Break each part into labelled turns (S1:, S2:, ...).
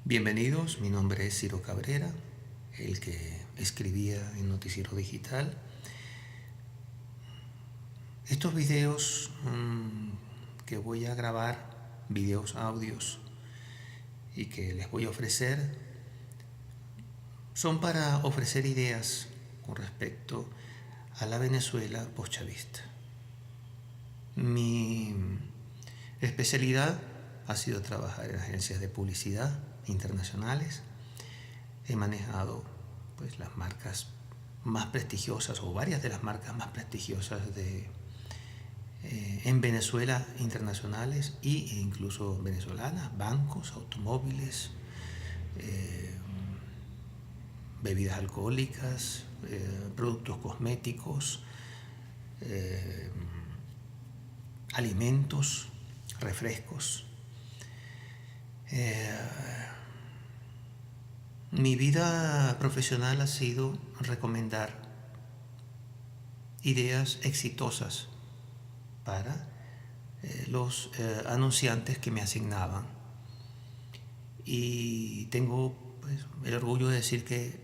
S1: Bienvenidos, mi nombre es Ciro Cabrera, el que escribía en Noticiero Digital. Estos videos que voy a grabar, videos, audios, y que les voy a ofrecer, son para ofrecer ideas con respecto a la Venezuela postchavista. Mi especialidad ha sido trabajar en agencias de publicidad internacionales. He manejado las marcas más prestigiosas o varias de las marcas más prestigiosas en Venezuela internacionales e incluso venezolanas, bancos, automóviles, bebidas alcohólicas, productos cosméticos, alimentos, refrescos. Mi vida profesional ha sido recomendar ideas exitosas para los anunciantes que me asignaban. Y tengo el orgullo de decir que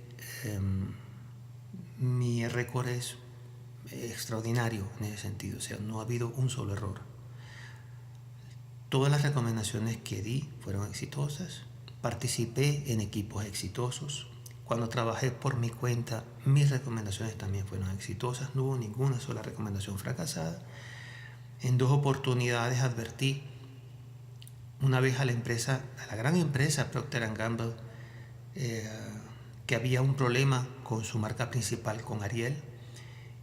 S1: mi récord es extraordinario en ese sentido. O sea, no ha habido un solo error. Todas las recomendaciones que di fueron exitosas. Participé en equipos exitosos. Cuando trabajé por mi cuenta, mis recomendaciones también fueron exitosas. No hubo ninguna sola recomendación fracasada. En 2 oportunidades advertí una vez a la gran empresa Procter & Gamble, que había un problema con su marca principal, con Ariel,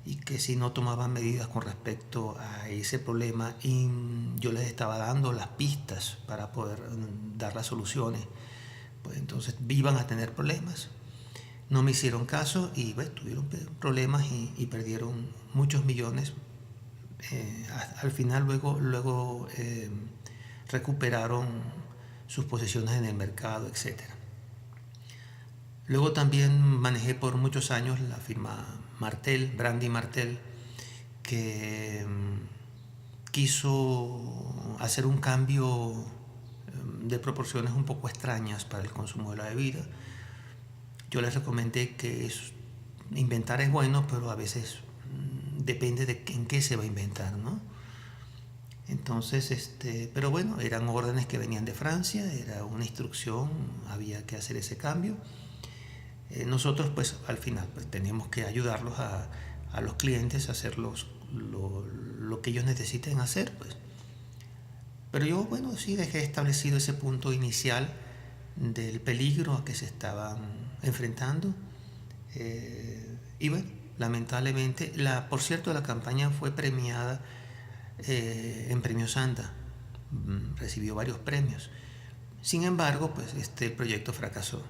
S1: y que si no tomaban medidas con respecto a ese problema, y yo les estaba dando las pistas para poder dar las soluciones, pues entonces iban a tener problemas. No me hicieron caso y tuvieron problemas y perdieron muchos millones. Al final luego recuperaron sus posiciones en el mercado, etc. Luego también manejé por muchos años la firma Martell, Brandy Martell, que quiso hacer un cambio de proporciones un poco extrañas para el consumo de la bebida. Yo les recomendé que inventar es bueno, pero a veces depende de en qué se va a inventar, ¿no? Entonces, pero bueno, eran órdenes que venían de Francia, era una instrucción, había que hacer ese cambio. Nosotros al final teníamos que ayudarlos a los clientes a hacer lo que ellos necesiten hacer, pues. Pero yo sí dejé establecido ese punto inicial del peligro a que se estaban enfrentando. Y lamentablemente, por cierto, la campaña fue premiada en Premios Sanda, recibió varios premios. Sin embargo, el proyecto fracasó.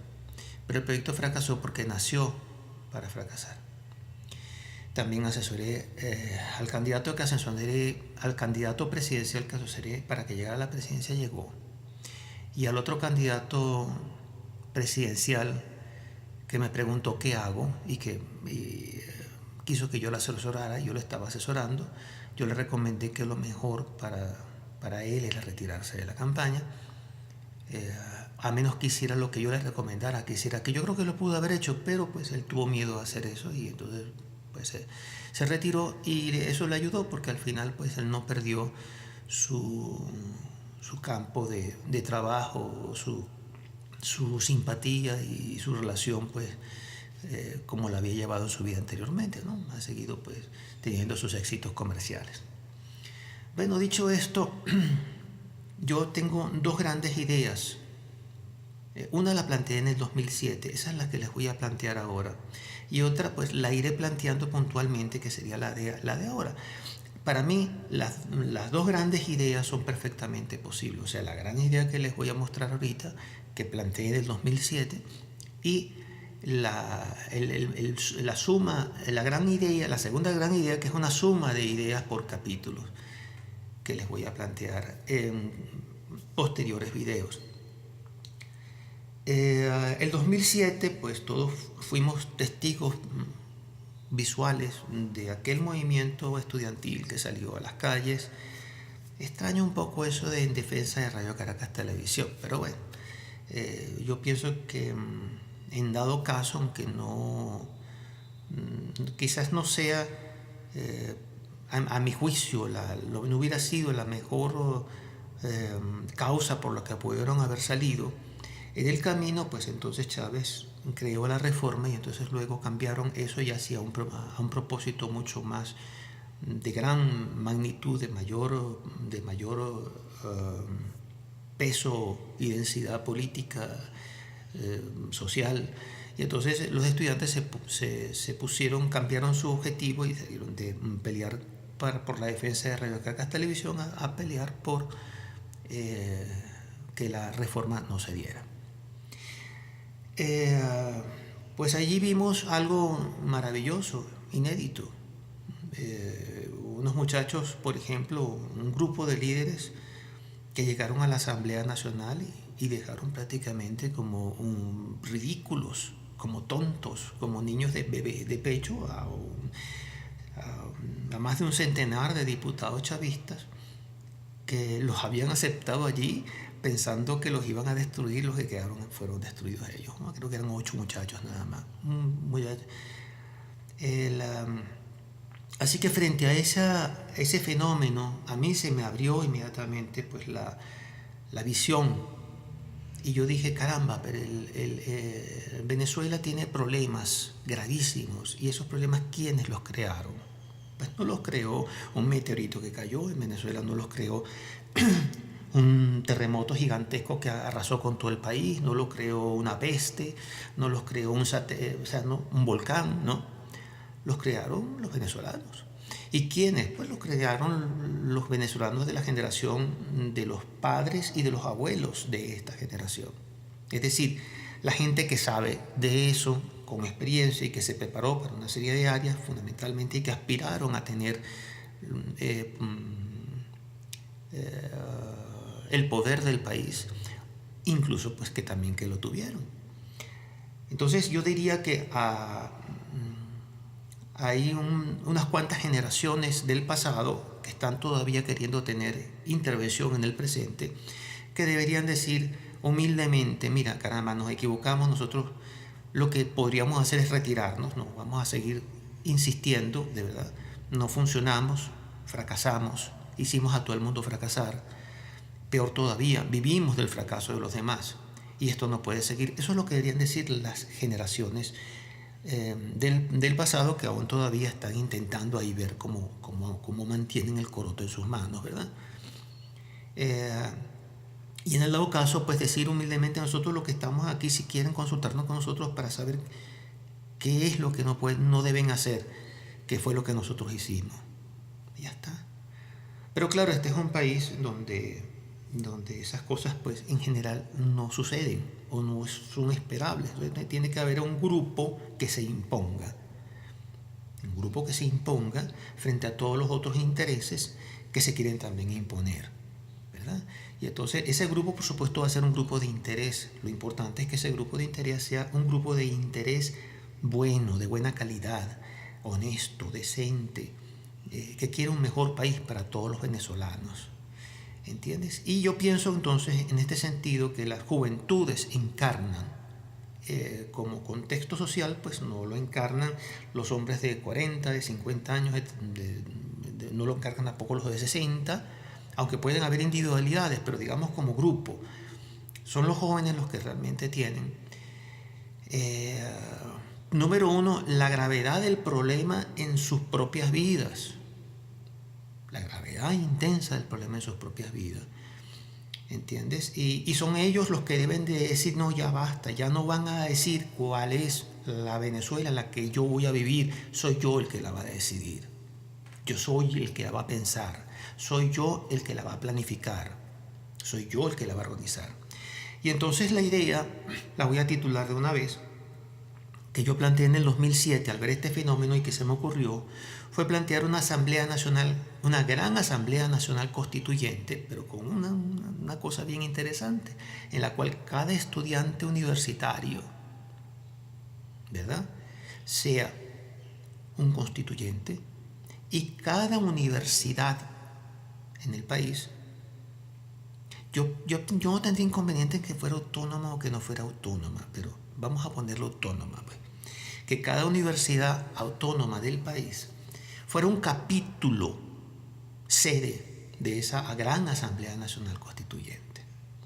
S1: Pero el proyecto fracasó porque nació para fracasar. También asesoré al candidato presidencial que asesoré para que llegara a la presidencia, llegó. Y al otro candidato presidencial que me preguntó qué hago y quiso que yo lo asesorara, yo lo estaba asesorando. Yo le recomendé que lo mejor para él era retirarse de la campaña, a menos que hiciera lo que yo le recomendara que hiciera, que yo creo que lo pudo haber hecho, pero él tuvo miedo a hacer eso y entonces se retiró, y eso le ayudó porque al final él no perdió su campo de trabajo, su simpatía y su relación como la había llevado en su vida anteriormente, ¿no? Ha seguido teniendo sus éxitos comerciales. Bueno, dicho esto, yo tengo 2 grandes ideas. Una la planteé en el 2007, esa es la que les voy a plantear ahora. Y otra la iré planteando puntualmente, que sería la de ahora. Para mí, las 2 grandes ideas son perfectamente posibles. O sea, la gran idea que les voy a mostrar ahorita, que planteé en el 2007, y la segunda gran idea, que es una suma de ideas por capítulos, que les voy a plantear en posteriores videos. El 2007, todos fuimos testigos visuales de aquel movimiento estudiantil que salió a las calles. Extraño un poco eso de En Defensa de Radio Caracas Televisión, pero bueno, Yo pienso que en dado caso, aunque no, quizás no sea, a mi juicio, no hubiera sido la mejor causa por la que pudieron haber salido, en el camino, pues entonces Chávez creó la reforma y entonces luego cambiaron eso y hacia a un propósito mucho más de gran magnitud, de mayor peso y densidad política, social. Y entonces los estudiantes se pusieron, cambiaron su objetivo y salieron de pelear por la defensa de Radio Caracas Televisión a pelear por que la reforma no se diera. Pues allí vimos algo maravilloso, inédito. Unos muchachos, por ejemplo, un grupo de líderes que llegaron a la Asamblea Nacional y dejaron prácticamente como ridículos, como tontos, como niños de pecho a más de un centenar de diputados chavistas que los habían aceptado allí pensando que los iban a destruir. Los que quedaron fueron destruidos ellos, ¿no? Creo que eran 8 muchachos nada más. Así que frente a ese fenómeno, a mí se me abrió inmediatamente pues la visión. Y yo dije, caramba, pero Venezuela tiene problemas gravísimos. ¿Y esos problemas quiénes los crearon? Pues no los creó un meteorito que cayó en Venezuela, no los creó un terremoto gigantesco que arrasó con todo el país, no lo creó una peste, no los creó un volcán, no. Los crearon los venezolanos. ¿Y quiénes? Pues los crearon los venezolanos de la generación de los padres y de los abuelos de esta generación. Es decir, la gente que sabe de eso con experiencia y que se preparó para una serie de áreas fundamentalmente y que aspiraron a tener el poder del país, incluso pues que también que lo tuvieron. Entonces yo diría que hay unas cuantas generaciones del pasado que están todavía queriendo tener intervención en el presente, que deberían decir humildemente, mira, caramba, nos equivocamos, nosotros lo que podríamos hacer es retirarnos, no vamos a seguir insistiendo, de verdad, no funcionamos, fracasamos, hicimos a todo el mundo fracasar, peor todavía, vivimos del fracaso de los demás y esto no puede seguir. Eso es lo que deberían decir las generaciones del pasado, que aún todavía están intentando ahí ver cómo mantienen el coroto en sus manos, ¿verdad? Y en el dado caso, pues decir humildemente, nosotros lo que estamos aquí, si quieren consultarnos con nosotros para saber qué es lo que no deben hacer, qué fue lo que nosotros hicimos. Y ya está. Pero claro, este es un país donde esas cosas pues en general no suceden o no son esperables. Entonces, tiene que haber un grupo que se imponga. Un grupo que se imponga frente a todos los otros intereses que se quieren también imponer, ¿verdad? Y entonces ese grupo, por supuesto, va a ser un grupo de interés. Lo importante es que ese grupo de interés sea un grupo de interés bueno, de buena calidad, honesto, decente, que quiera un mejor país para todos los venezolanos. ¿Entiendes? Y yo pienso entonces en este sentido que las juventudes encarnan como contexto social, pues no lo encarnan los hombres de 40, de 50 años, no lo encarnan tampoco los de 60, aunque pueden haber individualidades, pero digamos como grupo, son los jóvenes los que realmente tienen, número uno, la gravedad del problema en sus propias vidas. La gravedad intensa del problema en sus propias vidas, ¿entiendes? Y son ellos los que deben de decir, no, ya basta, ya no van a decir cuál es la Venezuela en la que yo voy a vivir, soy yo el que la va a decidir, yo soy el que la va a pensar, soy yo el que la va a planificar, soy yo el que la va a organizar. Y entonces la idea, la voy a titular de una vez, que yo planteé en el 2007 al ver este fenómeno y que se me ocurrió, fue plantear una asamblea nacional, una gran asamblea nacional constituyente, pero con una cosa bien interesante, en la cual cada estudiante universitario, ¿verdad?, sea un constituyente y cada universidad en el país Yo no tendría inconveniente en que fuera autónoma o que no fuera autónoma, pero vamos a ponerlo autónoma, pues. Que cada universidad autónoma del país fuera un capítulo sede de esa gran Asamblea Nacional Constituyente.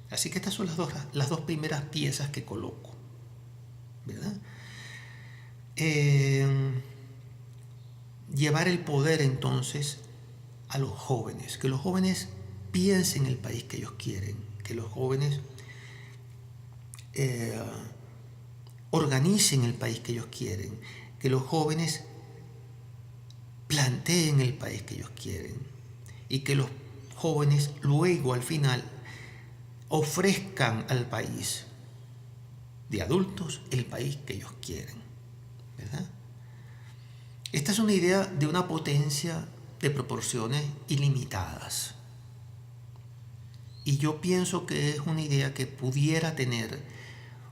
S1: Así que estas son las dos primeras piezas que coloco, ¿verdad? Llevar el poder entonces a los jóvenes, que los jóvenes piensen el país que ellos quieren, que los jóvenes organicen el país que ellos quieren, que los jóvenes planteen el país que ellos quieren y que los jóvenes luego al final ofrezcan al país de adultos el país que ellos quieren, ¿verdad? Esta es una idea de una potencia de proporciones ilimitadas. Y yo pienso que es una idea que pudiera tener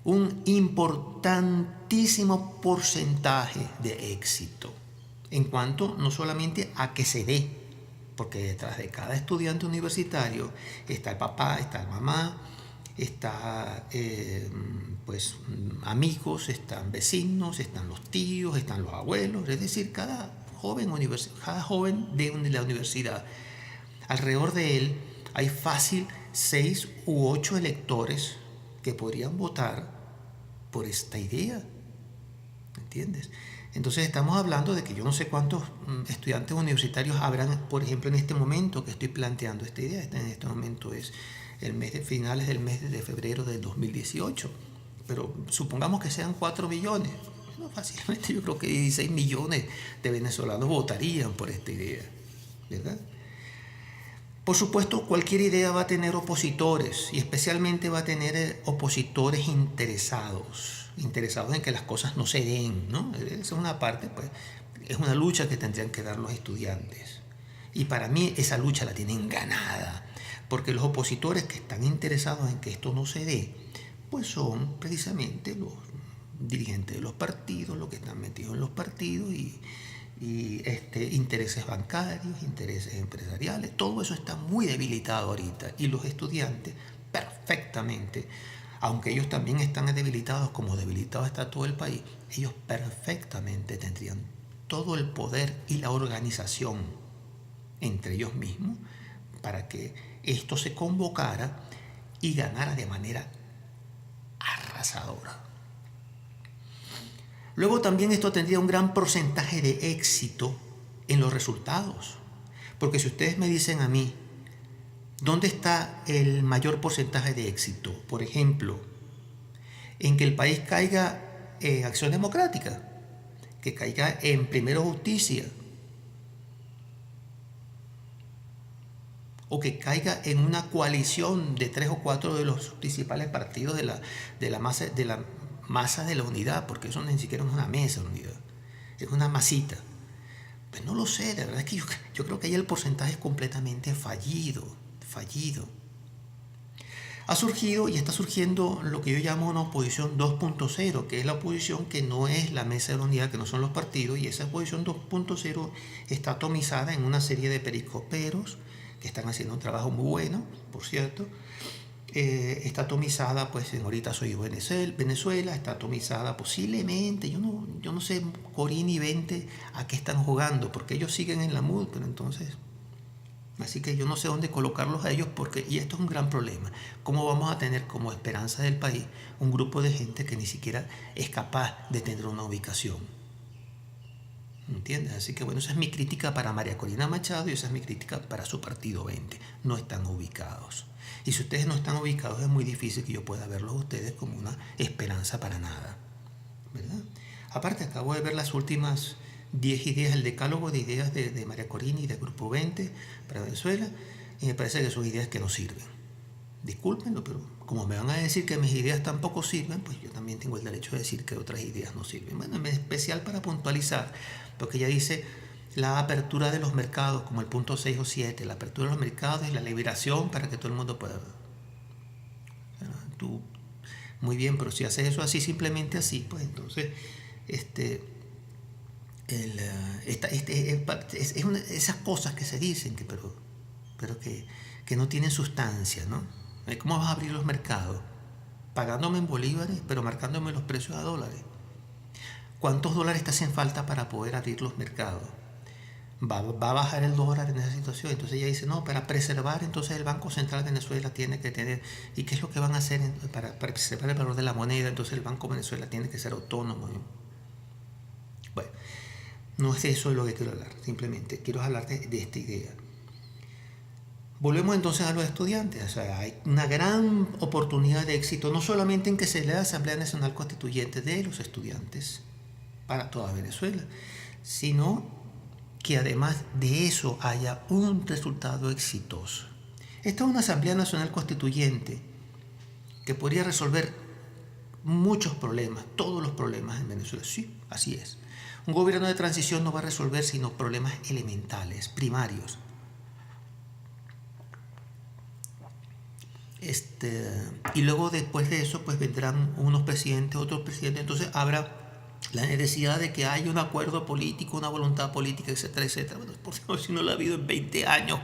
S1: un importantísimo porcentaje de éxito en cuanto no solamente a que se dé, porque detrás de cada estudiante universitario está el papá, está la mamá, está pues amigos, están vecinos, están los tíos, están los abuelos, es decir, cada joven de la universidad, alrededor de él hay fácil 6 u 8 electores que podrían votar por esta idea, ¿entiendes? Entonces estamos hablando de que yo no sé cuántos estudiantes universitarios habrán, por ejemplo, en este momento que estoy planteando esta idea. En este momento es el mes de finales del mes de febrero del 2018, pero supongamos que sean 4 millones. Bueno, fácilmente yo creo que 16 millones de venezolanos votarían por esta idea, ¿verdad? Por supuesto, cualquier idea va a tener opositores y especialmente va a tener opositores interesados en que las cosas no se den, ¿no? Esa es una parte, pues, es una lucha que tendrían que dar los estudiantes. Y para mí esa lucha la tienen ganada, porque los opositores que están interesados en que esto no se dé, pues son precisamente los dirigentes de los partidos, los que están metidos en los partidos y intereses bancarios, intereses empresariales, todo eso está muy debilitado ahorita y los estudiantes perfectamente, aunque ellos también están debilitados como debilitado está todo el país, ellos perfectamente tendrían todo el poder y la organización entre ellos mismos para que esto se convocara y ganara de manera arrasadora. Luego también esto tendría un gran porcentaje de éxito en los resultados. Porque si ustedes me dicen a mí, ¿dónde está el mayor porcentaje de éxito? Por ejemplo, en que el país caiga en acción democrática, que caiga en primero justicia, o que caiga en una coalición de 3 o 4 de los principales partidos de la masa de la unidad, porque eso ni siquiera es una mesa de unidad, es una masita. Pues no lo sé, de verdad es que yo creo que ahí el porcentaje es completamente fallido. Ha surgido y está surgiendo lo que yo llamo una oposición 2.0, que es la oposición que no es la mesa de la unidad, que no son los partidos, y esa oposición 2.0 está atomizada en una serie de periscoperos que están haciendo un trabajo muy bueno, por cierto. Está atomizada, pues en Ahorita Soy Venezuela, está atomizada posiblemente, yo no sé, Corín y Vente a qué están jugando, porque ellos siguen en la MUD, pero entonces, así que yo no sé dónde colocarlos a ellos, y esto es un gran problema. ¿Cómo vamos a tener como esperanza del país un grupo de gente que ni siquiera es capaz de tener una ubicación? ¿Entiendes? Así que bueno, esa es mi crítica para María Corina Machado y esa es mi crítica para su partido 20. No están ubicados. Y si ustedes no están ubicados, es muy difícil que yo pueda verlos a ustedes como una esperanza para nada, ¿verdad? Aparte, acabo de ver las últimas 10 ideas, el decálogo de ideas de María Corina y del Grupo 20 para Venezuela, y me parece que son ideas que no sirven. Discúlpenlo, pero como me van a decir que mis ideas tampoco sirven, pues yo también tengo el derecho de decir que otras ideas no sirven. Bueno, en especial para puntualizar, porque ella dice la apertura de los mercados, como el punto 6 o 7, la apertura de los mercados y la liberación para que todo el mundo pueda. Tú, muy bien, pero si haces eso así, simplemente así, pues entonces, esas cosas que se dicen, pero que no tienen sustancia, ¿no? ¿Cómo vas a abrir los mercados? Pagándome en bolívares, pero marcándome los precios a dólares. ¿Cuántos dólares te hacen falta para poder abrir los mercados? Va a bajar el dólar en esa situación. Entonces ella dice, no, para preservar, entonces el Banco Central de Venezuela tiene que tener, ¿y qué es lo que van a hacer para preservar el valor de la moneda? Entonces el Banco de Venezuela tiene que ser autónomo. Bueno, no es de eso de lo que quiero hablar, simplemente quiero hablar de esta idea. Volvemos entonces a los estudiantes. O sea, hay una gran oportunidad de éxito, no solamente en que se le da Asamblea Nacional Constituyente de los estudiantes para toda Venezuela, sino que además de eso haya un resultado exitoso. Esta es una Asamblea Nacional Constituyente que podría resolver muchos problemas, todos los problemas en Venezuela. Sí, así es. Un gobierno de transición no va a resolver sino problemas elementales, primarios. Y luego después de eso pues vendrán unos presidentes, otros presidentes, entonces habrá la necesidad de que haya un acuerdo político, una voluntad política, etcétera, etcétera. Bueno, por favor, si no lo ha habido en 20 años,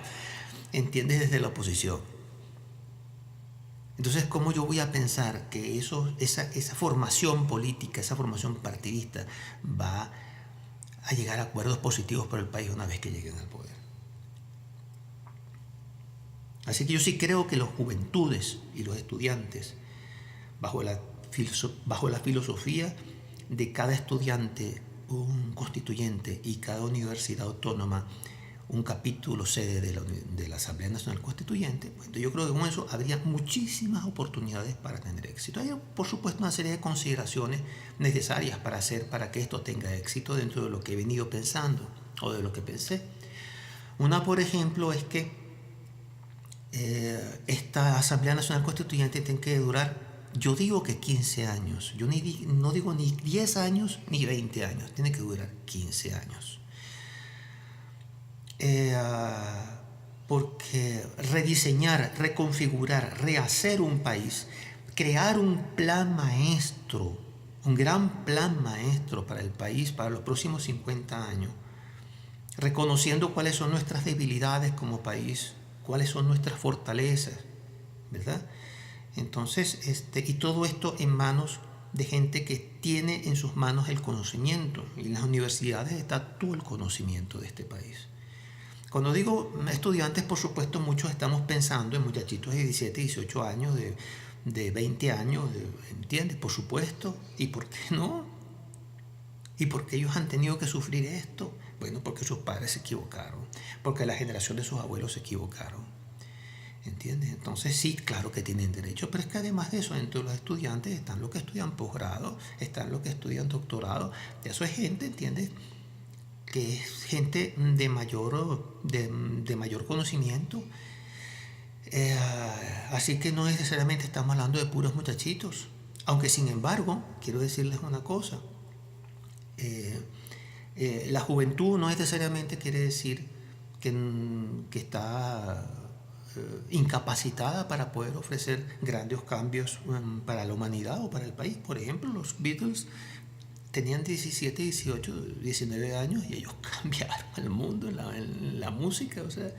S1: ¿entiendes? Desde la oposición. Entonces, ¿cómo yo voy a pensar que esa formación política, esa formación partidista va a llegar a acuerdos positivos para el país una vez que lleguen al poder? Así que yo sí creo que las juventudes y los estudiantes, bajo la filosofía de cada estudiante un constituyente y cada universidad autónoma un capítulo sede de la Asamblea Nacional Constituyente, pues yo creo que con eso habría muchísimas oportunidades para tener éxito. Hay, por supuesto, una serie de consideraciones necesarias para que esto tenga éxito dentro de lo que he venido pensando o de lo que pensé. Una, por ejemplo, es que esta Asamblea Nacional Constituyente tiene que durar, yo digo que 15 años, yo no digo ni 10 años ni 20 años, tiene que durar 15 años. Porque rediseñar, reconfigurar, rehacer un país, crear un plan maestro, un gran plan maestro para el país para los próximos 50 años, reconociendo cuáles son nuestras debilidades como país, cuáles son nuestras fortalezas, ¿verdad? Entonces, y todo esto en manos de gente que tiene en sus manos el conocimiento, y en las universidades está todo el conocimiento de este país. Cuando digo estudiantes, por supuesto, muchos estamos pensando en muchachitos de 17, 18 años, de 20 años, ¿entiendes? Por supuesto. ¿Y por qué no? ¿Y por qué ellos han tenido que sufrir esto? Bueno, porque sus padres se equivocaron, porque la generación de sus abuelos se equivocaron, ¿entiendes? Entonces sí, claro que tienen derecho, pero es que además de eso, entre los estudiantes están los que estudian posgrado, están los que estudian doctorado, eso es gente, ¿entiendes?, que es gente de mayor conocimiento. Así que no necesariamente estamos hablando de puros muchachitos. Aunque sin embargo, quiero decirles una cosa. La juventud no necesariamente quiere decir que está incapacitada para poder ofrecer grandes cambios para la humanidad o para el país. Por ejemplo, los Beatles tenían 17, 18, 19 años y ellos cambiaron el mundo en la música. O sea,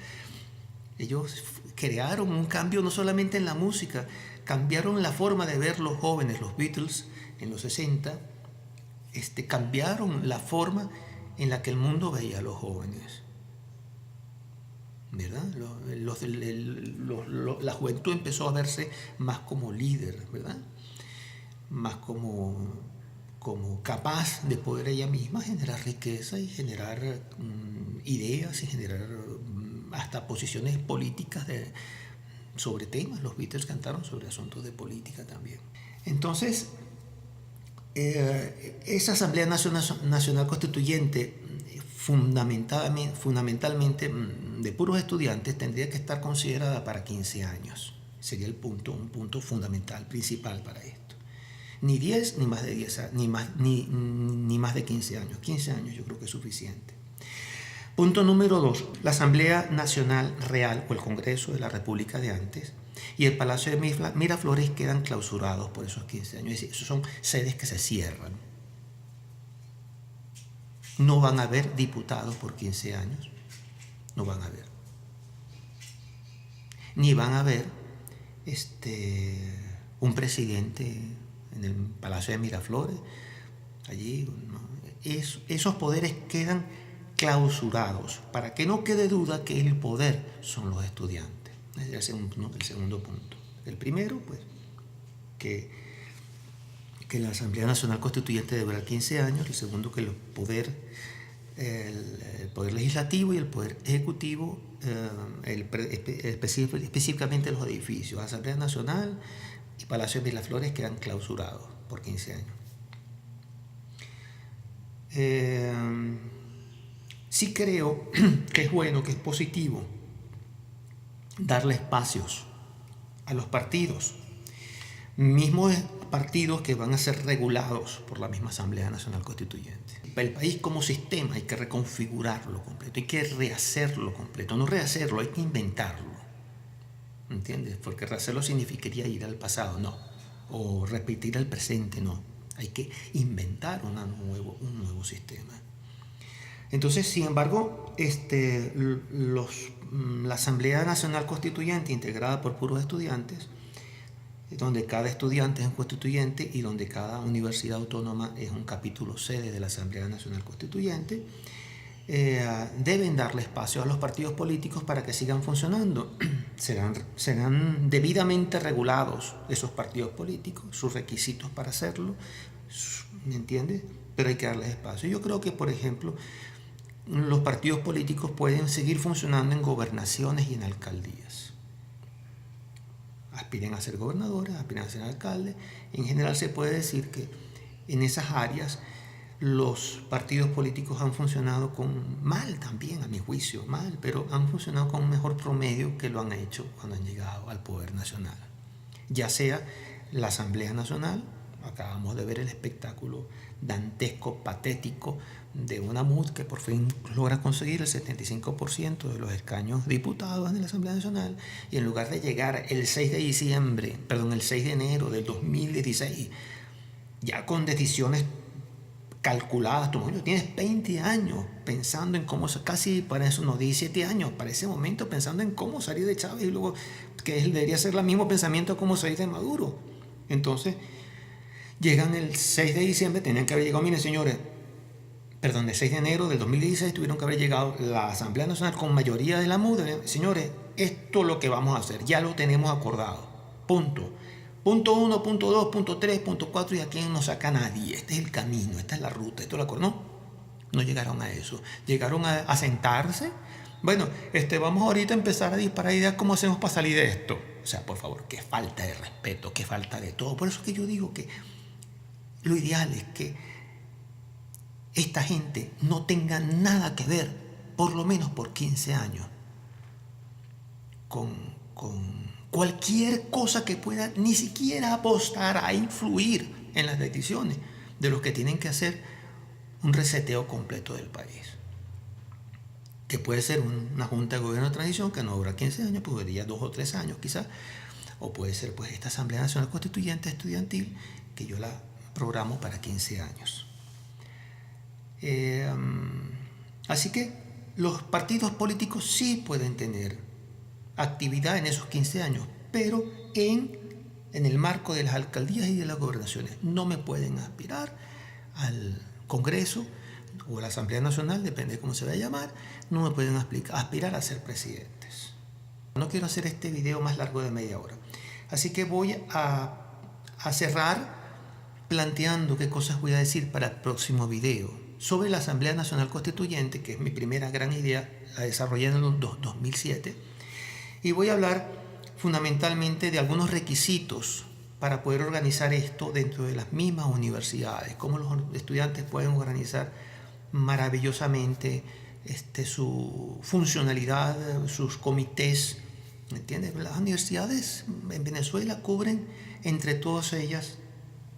S1: ellos crearon un cambio no solamente en la música, cambiaron la forma de ver los jóvenes. Los Beatles en los 60 cambiaron la forma en la que el mundo veía a los jóvenes, ¿verdad? La juventud empezó a verse más como líder, ¿verdad? Más como capaz de poder ella misma generar riqueza y generar ideas y generar hasta posiciones políticas sobre temas. Los Beatles cantaron sobre asuntos de política también. Entonces, esa Asamblea Nacional Constituyente, fundamentalmente de puros estudiantes, tendría que estar considerada para 15 años. Sería un punto fundamental, principal para esto. Ni 10, ni más de 10, ni más de 15 años. 15 años yo creo que es suficiente. Punto número 2. La Asamblea Nacional Real o el Congreso de la República de antes y el Palacio de Miraflores quedan clausurados por esos 15 años. Es decir, esos son sedes que se cierran. No van a haber diputados por 15 años. No van a haber. Ni van a haber un presidente en el Palacio de Miraflores. Allí, ¿no? Esos poderes quedan clausurados, para que no quede duda que el poder son los estudiantes. Es el segundo punto. El primero, pues, que la Asamblea Nacional Constituyente debe durar 15 años. El segundo, que el poder legislativo y el poder ejecutivo, específicamente los edificios, Asamblea Nacional y Palacio de Miraflores, quedan clausurados por 15 años. Sí creo que es bueno, que es positivo darle espacios a los partidos, mismos partidos que van a ser regulados por la misma Asamblea Nacional Constituyente. El país como sistema hay que reconfigurarlo completo, hay que rehacerlo completo, no rehacerlo, hay que inventarlo, ¿entiendes? Porque rehacerlo significaría ir al pasado, no, o repetir el presente, no, hay que inventar un nuevo sistema. Entonces, sin embargo, la Asamblea Nacional Constituyente, integrada por puros estudiantes, donde cada estudiante es un constituyente y donde cada universidad autónoma es un capítulo sede de la Asamblea Nacional Constituyente, deben darle espacio a los partidos políticos para que sigan funcionando. Serán debidamente regulados esos partidos políticos, sus requisitos para hacerlo, ¿me entiendes? Pero hay que darles espacio. Yo creo que, por ejemplo, los partidos políticos pueden seguir funcionando en gobernaciones y en alcaldías. Aspiren a ser gobernadores, aspiren a ser alcaldes. En general se puede decir que en esas áreas los partidos políticos han funcionado mal también, a mi juicio, mal, pero han funcionado con un mejor promedio que lo han hecho cuando han llegado al poder nacional. Ya sea la Asamblea Nacional, acabamos de ver el espectáculo dantesco, patético de una MUD que por fin logra conseguir el 75% de los escaños diputados en la Asamblea Nacional, y en lugar de llegar el 6 de enero del 2016, ya con decisiones calculadas, tú tienes 20 años pensando en cómo, casi para eso, no, 17 años, para ese momento pensando en cómo salir de Chávez, y luego que debería ser el mismo pensamiento como salir de Maduro. Entonces, llegan el 6 de diciembre, tenían que haber llegado, miren señores, el 6 de enero del 2016 tuvieron que haber llegado la Asamblea Nacional con mayoría de la MUD. Señores, esto es lo que vamos a hacer, ya lo tenemos acordado, punto. Punto 1, punto 2, punto 3, punto 4, y aquí no saca nadie. Este es el camino, esta es la ruta, esto lo acordó. No llegaron a eso, llegaron a sentarse. Bueno, vamos ahorita a empezar a disparar ideas cómo hacemos para salir de esto. O sea, por favor, qué falta de respeto, qué falta de todo. Por eso es que yo digo que lo ideal es que esta gente no tenga nada que ver, por lo menos por 15 años, con cualquier cosa que pueda ni siquiera apostar a influir en las decisiones de los que tienen que hacer un reseteo completo del país. Que puede ser una junta de gobierno de transición que no dura 15 años, pues duraría 2 o 3 años quizás, o puede ser pues esta Asamblea Nacional Constituyente Estudiantil, que yo la programo para 15 años. Así que los partidos políticos sí pueden tener actividad en esos 15 años, pero en el marco de las alcaldías y de las gobernaciones. No me pueden aspirar al Congreso o a la Asamblea Nacional, depende de cómo se va a llamar, no me pueden aspirar a ser presidentes. No quiero hacer este video más largo de media hora. Así que voy a cerrar planteando qué cosas voy a decir para el próximo video sobre la Asamblea Nacional Constituyente, que es mi primera gran idea, la desarrollé en el 2007, y voy a hablar fundamentalmente de algunos requisitos para poder organizar esto dentro de las mismas universidades, cómo los estudiantes pueden organizar maravillosamente su funcionalidad, sus comités, ¿me entiendes? Las universidades en Venezuela cubren entre todas ellas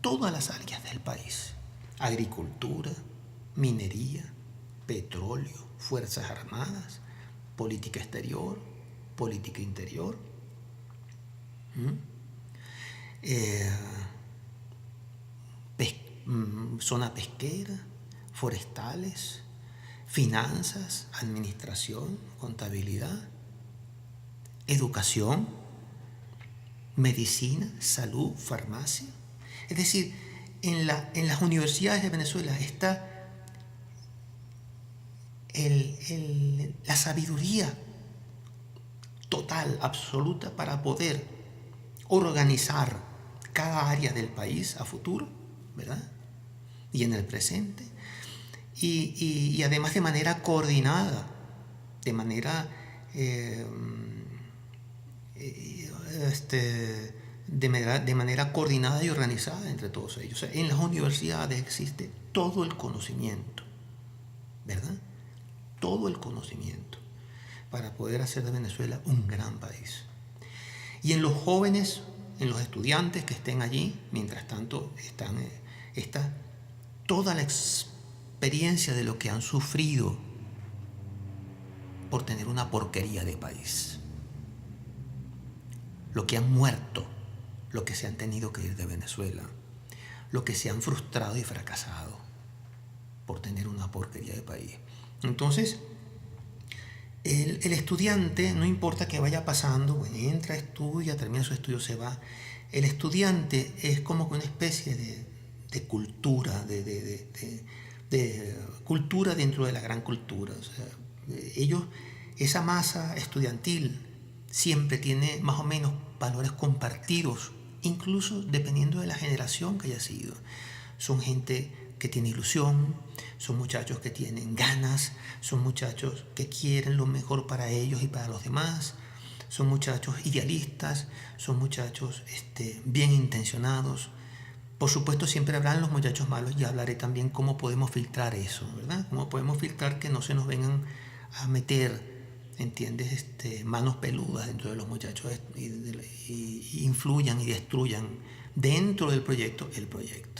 S1: todas las áreas del país: agricultura, minería, petróleo, fuerzas armadas, política exterior, política interior, zona pesquera, forestales, finanzas, administración, contabilidad, educación, medicina, salud, farmacia. Es decir, en las universidades de Venezuela está la sabiduría total, absoluta, para poder organizar cada área del país a futuro, ¿verdad? Y en el presente. Y además de manera coordinada, de manera de manera coordinada y organizada entre todos ellos. O sea, en las universidades existe todo el conocimiento, ¿verdad? Todo el conocimiento para poder hacer de Venezuela un gran país. Y en los jóvenes, en los estudiantes que estén allí, mientras tanto está toda la experiencia de lo que han sufrido por tener una porquería de país. Lo que han muerto, lo que se han tenido que ir de Venezuela, lo que se han frustrado y fracasado por tener una porquería de país. Entonces, el estudiante, no importa que vaya pasando, bueno, entra, estudia, termina su estudio, se va. El estudiante es como que una especie de cultura, de cultura dentro de la gran cultura. O sea, esa masa estudiantil siempre tiene más o menos valores compartidos, incluso dependiendo de la generación que haya sido. Son gente que tiene ilusión, son muchachos que tienen ganas, son muchachos que quieren lo mejor para ellos y para los demás, son muchachos idealistas, son muchachos bien intencionados. Por supuesto siempre habrán los muchachos malos y hablaré también cómo podemos filtrar eso, ¿verdad? Cómo podemos filtrar que no se nos vengan a meter, ¿entiendes? Manos peludas dentro de los muchachos y influyan y destruyan dentro del proyecto el proyecto.